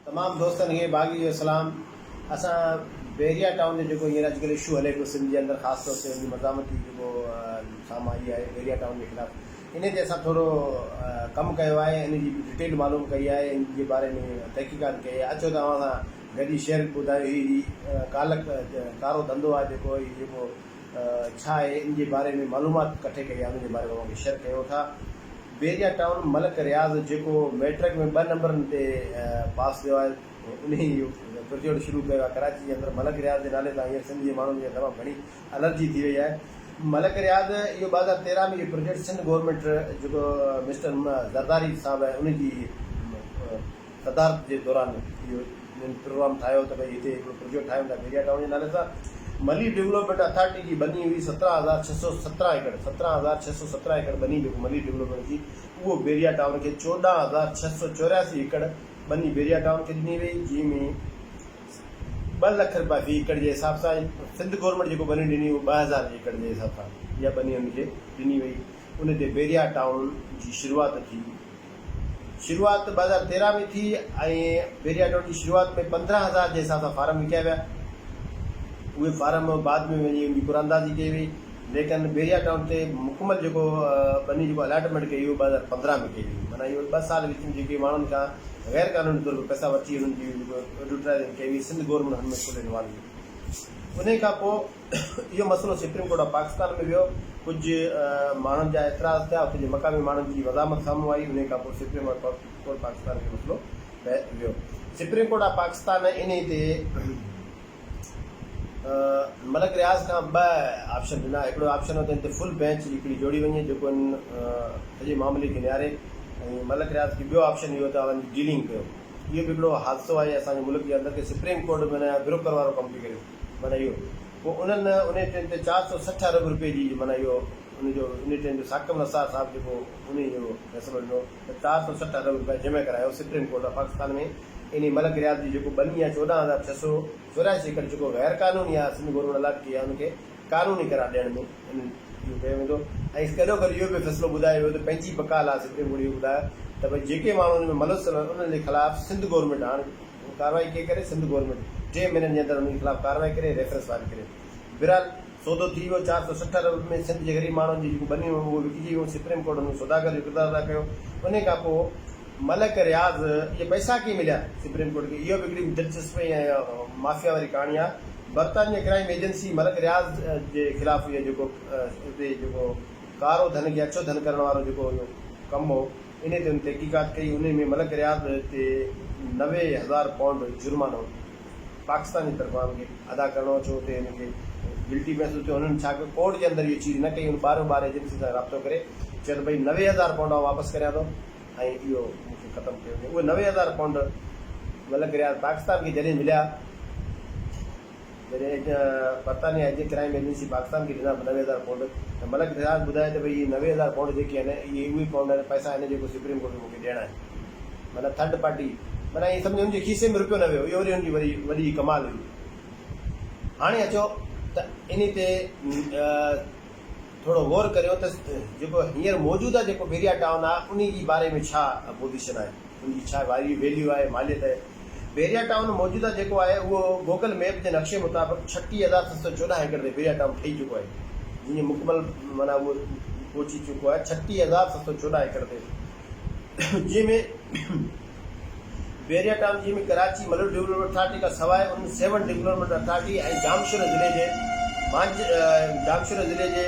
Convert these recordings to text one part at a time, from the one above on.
तमाम दोस्तनि खे बाग़ी जो सलाम। असां बैरिया टाउन जो जेको हींअर अॼुकल्ह इशू हले पियो सिंध जे अंदरि ख़ासि तौर ते उनजी मज़ामती जेको साम्हूं आई आहे बैरिया टाउन जे ख़िलाफ़ु, इन ते असां थोरो कमु कयो आहे, इन जी डिटेल मालूम कई आहे, इन जे बारे में तहक़ीक़ात कई आहे। अचो तव्हां सां गॾु शेयर ॿुधायो ही कारो धंधो आहे जेको छा आहे, इन जे बारे में मालूमात कठे कई आहे, उन जे बारे में तव्हांखे शेयर कयूं था। बैरिया टाउन मलक रियाज़ जेको मैट्रिक में 2 नंबरनि ते पास थियो आहे, उन जो प्रोजेक्ट शुरू कयो आहे कराची जे अंदरि। मलक रियाज़ जे नाले सां हींअर सिंध जे माण्हुनि खे तमामु घणी एलर्जी थी वई आहे। मलक रियाज़ इहो 2013 में इहो प्रोजेक्ट सिंध गवर्नमेंट जेको मिस्टर ज़रदारी साहिबु आहे उनजी सदारत जे दौरान इहो प्रोग्राम ठाहियो त भई हिते हिकिड़ो प्रोजेक्ट ठाहियूं था बैरिया टाउन जे नाले सां। मली डेवलपमेंट अथॉरिटी जी बनी हुई 17,617 एकड़, 17,617 एकड़ बनी जेको मली डेवलपमेंट जी, उहो बैरिया टाउन खे 14,684 एकड़ बनी बैरिया टाउन खे ॾिनी वई, जंहिंमें 2 लख रुपया फी एकड़ जे हिसाब सां सिंध गवर्नमेंट जेको बनी ॾिनी उहो 2,000 एकड़ जे हिसाब सां इहा बनी हुनखे ॾिनी वई। उन ते बैरिया टाउन जी शुरूआति थी। शुरूआति 2013 में थी ऐं बैरिया टाउन जी शुरूआति में 15,000 जे हिसाब सां फार्म विकिया विया। उहे फार्म बाद में वञी उनजी कुरानंदाज़ी कई वई, लेकिन बैरिया टाउन ते मुकमल जेको बनी जेको अलॉटमेंट कई उहो 2015 में कई वई। माना इहो 2 साल विच में जेके माण्हुनि खां गैर कानूनी तौर पे पैसा वठी उन्हनि जी जेको एडवर्टाइज़मेंट कई हुई, सिंध गवर्नमेंट हुन में फुल इन्वॉल्व हुई। उन खां पोइ इहो मसइलो सुप्रीम कोर्ट ऑफ पाकिस्तान में वियो। कुझु माण्हुनि जा एतिराज़ थिया, कुझु मक़ामी माण्हुनि जी वज़ामत साम्हूं आई। उन खां पोइ सुप्रीम कोर्ट पाकिस्तान जो मसइलो वियो। सुप्रीम कोर्ट ऑफ पाकिस्तान इन ते मलक रियाज़ खां 2 ऑप्शन ॾिना। हिकिड़ो ऑप्शन हुते ते फुल बेंच हिकिड़ी जोड़ी वञे जेको इन सॼे मामले खे निहारे, ऐं मलक रियाज़ खे ॿियो ऑप्शन इहो त वञी डीलिंग कयो। इहो बि हिकिड़ो हादसो आहे असांजे मुल्क जे अंदरि कि सुप्रीम कोर्ट माना ब्रोकर वारो कमु थी करे। माना इहो पोइ उन्हनि उन ट्रेन ते 460 अरब रुपए जी माना इहो उनजो उन ट्रेन जो साकम नसार साहिबु जेको उन जो फ़ैसिलो ॾिनो त 460 अरब रुपया जमा करायो सुप्रीम कोर्ट ऑफ पाकिस्तान में। इन मलक रियाज़ जी जेको बनी आहे 14,684 एकड़ जेको गैर कानूनी आहे, सिंध गवर्नमेंट अलाट कई आहे, उनखे कानूनी करार ॾियण में इहो कयो वेंदो। ऐं गॾो गॾु इहो बि फ़ैसिलो ॿुधायो वियो त पंहिंजी बकाल आहे। सुप्रीम कोर्ट इहो ॿुधायो त भई जेके माण्हू उन में मुलसिल आहिनि उन्हनि जे ख़िलाफ़ु सिंध गवर्नमेंट हाणे कार्रवाई कई करे, सिंध गवर्नमेंट 3 महीननि जे अंदरि उन जे ख़िलाफ़ु कार्रवाई करे रेफरेंस वारी करे। बहरहाल सौदो थी वियो। 460 अरब में सिंध जे ग़रीब माण्हुनि जी जेको बनियूं उहो विकिजी वियूं। सुप्रीम कोर्ट हुन सौदागर जो किरदारु अदा कयो। उन खां पोइ मलक रियाज़ इहे पैसा कीअं मिलिया सुप्रीम कोर्ट खे, इहो बि हिकिड़ी दिलचस्प ऐं माफ़िया वारी कहाणी आहे। बरतानिया क्राइम एजेंसी मलक रियाज़ जे ख़िलाफ़ु इहो जेको हिते जेको कारो धन खे अछो धन करण वारो जेको इहो कमु हो, इन ते हुन तहक़ीक़ात कई। उन में मलक रियाज़ ते 90,000 पाउंड जुर्मानो पाकिस्तान जी तरफ़ां हुनखे अदा करिणो, छो त हिनखे गिल्टी महसूस थियो। हुननि छा कयो, कोर्ट जे अंदरि इहो चीज़ न कई। हुन बार एजेंसी सां राब्तो करे चयो त भई 90,000 पाउंड वापसि करियां थो ऐं इहो मूंखे ख़तमु कयो वञे। उहे 90,000 पाउंड मलक रियाज़ पाकिस्तान खे जॾहिं मिलिया, जॾहिं बरतानिया क्राइम एजेंसी पाकिस्तान खे ॾिना 90,000 पाउंड, त मलक रियाज़ ॿुधाए त भई इहे 90,000 पाउंड जेके आहिनि इहे उहे पाउंड पैसा आहिनि जेको सुप्रीम कोर्ट मूंखे ॾियणा आहिनि। माना थर्ड पार्टी माना ईअं सम्झो हुनजे खीसे में रुपयो न वियो। इहो वरी हुनजी वॾी कमाल हुई। हाणे अचो त इन ते थोरो गौर करियो त जेको हींअर मौजूदा जेको बैरिया टाउन आहे उन जे बारे में छा पोज़ीशन आहे, उनजी छा वारी वैल्यू आहे, मालियत आहे। बैरिया टाउन मौजूदा जेको आहे उहो गूगल मैप जे नक्शे मुताबिक़ 36,714 एकड़ ते बैरिया टाउन ठही चुको आहे, जीअं मुकमल माना उहो पहुची चुको आहे 36,714 एकड़ ते, जंहिंमें बैरिया टाउन जी में कराची मलक डेवलपमेंट अथॉरिटी खां सवाइ उन 7 डेवलपमेंट अथॉरिटी ऐं जामशोर ज़िले जे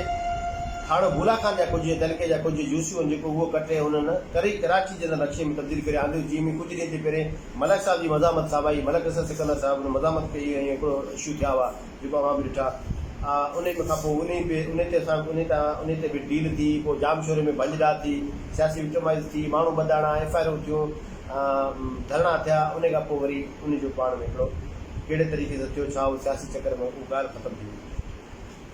थाणो भूला खान जा कुझु तलके जा कुझु जूसियूं आहिनि जेको उहो कटे हुननि करे कराची जे नक्शे में तब्दील करे आंदियूं, जंहिंमें कुझु ॾींहं ते पहिरें मलक साहिब जी मज़ामत साहिब आई। मलक सिकंदर साहिब हुन मज़ामत कई ऐं हिकिड़ो इशू थिया हुआ जेको अवां बि ॾिठा। उन खां पोइ उन ते बि डील थी। पोइ जामशोरे में भंजड़ा थी, सियासी विचमाइज़ थी, माण्हू ॿधाइणा, FIR थियूं, धरणा थिया। उन खां पोइ वरी उनजो पाण में हिकिड़ो कहिड़े तरीक़े सां थियो, छा उहो सियासी चकर में उहा ॻाल्हि ख़तमु थी वई।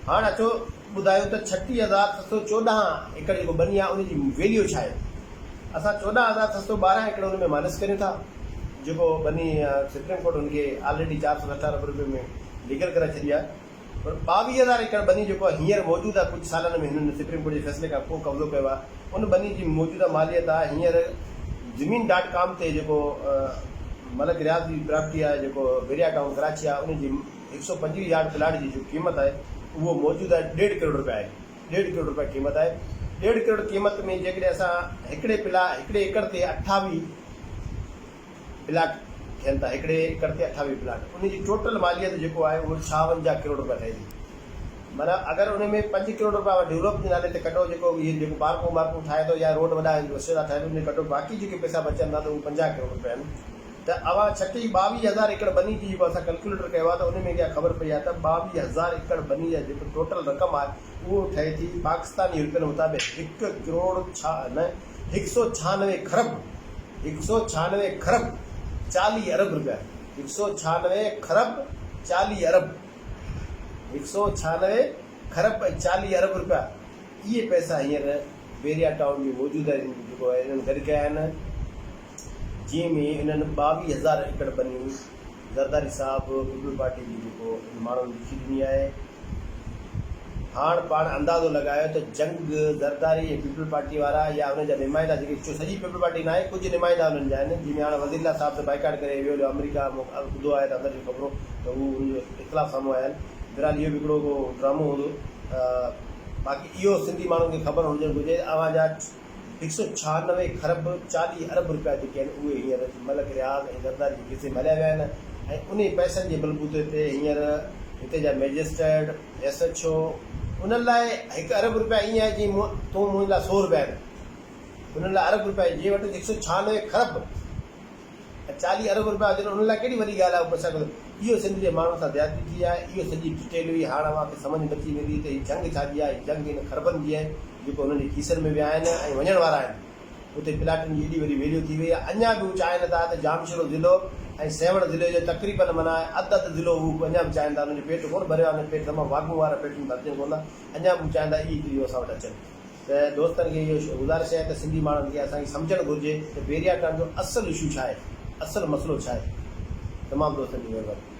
हाणे अचो ॿुधायो त 36,714 एकड़ जेको बनी आहे उनजी वैल्यू छा आहे। असां 14,712 एकड़ उन में माइनस करियूं था, जेको बनी सुप्रीम कोर्ट हुनखे ऑलरेडी 460 अरब रुपए में लीगल करे छॾी आहे। पर 22,000 एकड़ बनी जेको आहे हींअर मौजूदा कुझु सालनि में हिननि सुप्रीम कोर्ट जे फ़ैसिले खां पोइ कब्ज़ो कयो आहे। उन बनी जी मौजूदा मालियत आहे हींअर ज़मीन.com ते जेको मलक रियाज़ जी प्रॉपर्टी आहे जेको बेरिया टाउन कराची आहे उनजी 125 यार्ड प्लाट जी जो क़ीमत आहे उहो मौजूदु आहे 1.5 करोड़ रुपया आहे। 1.5 करोड़ रुपया क़ीमत आहे। 1.5 करोड़ क़ीमत में जेकॾहिं असां हिकिड़े एकड़ ते 28 प्लाट थियनि था, हिकिड़े एकड़ ते 28 प्लाट, उनजी टोटल मालियत जेको आहे उहो 56 करोड़ रुपया ठहे थी। माना अगरि उन में 5 करोड़ रुपया डेवलप जे नाले ते कढो, जेको पार्कूं वार्कूं ठाहे थो या रोड वॾा रस्ता ठाहे थो उन कढो, बाक़ी जेके पैसा बचनि था त उहे 50 करोड़ रुपया आहिनि। त अवां 22,000 एकड़ बनी जी जेको असां कैलकुलेटर कयो आहे त उन में क्या ख़बर पई आहे त 22,000 एकड़ बनी जा जेको टोटल रक़म आहे उहो ठहे थी पाकिस्तानी रुपयनि मुताबिक़ 1 करोड़ 196 खरब 40 अरब रुपया। 196 खरब 40 अरब 196 खरब 40 अरब रुपया इहे पैसा हींअर बेरिया टाउन में मौजूदु आहिनि, जेको आहे इन्हनि गॾु कया आहिनि। जंहिंमें इन्हनि 22,000 एकड़ बनियूं ज़रदारी साहिबु पीपल पार्टी जी जेको माण्हुनि लिखी ॾिनी आहे। हाणे पाण अंदाज़ो लॻायो त जंग ज़रदारी ऐं पीपल पार्टी वारा या उनजा नुमाइंदा जेके सॼी पीपल पार्टी न आहे, कुझु नुमाइंदा उन्हनि जा आहिनि, जंहिंमें हाणे वज़ीर साहिब त बाइकाट करे वियो अमेरिका ॿुधो आहे त अंदरि जी ख़बरूं त उहो उनजो इख़्तिलाफ़ साम्हूं आया आहिनि। बहरहाल इहो बि हिकिड़ो ड्रामो हूंदो। बाक़ी इहो सिंधी माण्हुनि खे ख़बर हुजणु घुरिजे अवां जा 196 खरब 40 अरब रुपया जेके आहिनि उहे हींअर मलक रियाज़ ऐं ज़रदारी जे हिसे में हलिया विया आहिनि। ऐं उन पैसनि जे बलबूते ते हींअर हिते जा मैजिस्ट्रेट SHO उन्हनि लाइ 1 अरब रुपया ईअं आहे जीअं तूं मुंहिंजे लाइ 100 रुपया आहिनि, उन्हनि लाइ अरब रुपया जीअं वटि 196 खरब 40 अरब रुपया हुजनि उन्हनि लाइ कहिड़ी वॾी ॻाल्हि आहे पैसा। इहो सिंध जे माण्हुनि सां ज़्यादती थी आहे। इहो सॼी डिटेल हुई। हाणे अव्हांखे सम्झ नथी वेंदी त हीअ जंग छाजी आहे। हीअ जंग इन खरबनि जी आहे जेको हुननि जी खीसनि में विया आहिनि ऐं वञण वारा आहिनि। उते प्लाटनि जी एॾी वॾी वैल्यू थी वई आहे। अञा बि हू चाहिनि था त जामशोरो ज़िलो ऐं सेवण ज़िले जो तक़रीबन माना अधु ज़िलो हू अञा बि चाहिनि था, उन्हनि जो पेट कोन भरियो आहे, पेट तमामु वागू वारा पेटूं था अचनि कोन था, अञा बि चाहिनि था इहे इहो असां वटि अचनि। त दोस्तनि खे इहो गुज़ारिश आहे त सिंधी माण्हुनि खे असांखे सम्झणु घुरिजे त बेरिया टाउन जो असुलु इशू छा आहे, असुलु मसइलो छा आहे। तमामु दोस्तनि जी महिरबानी।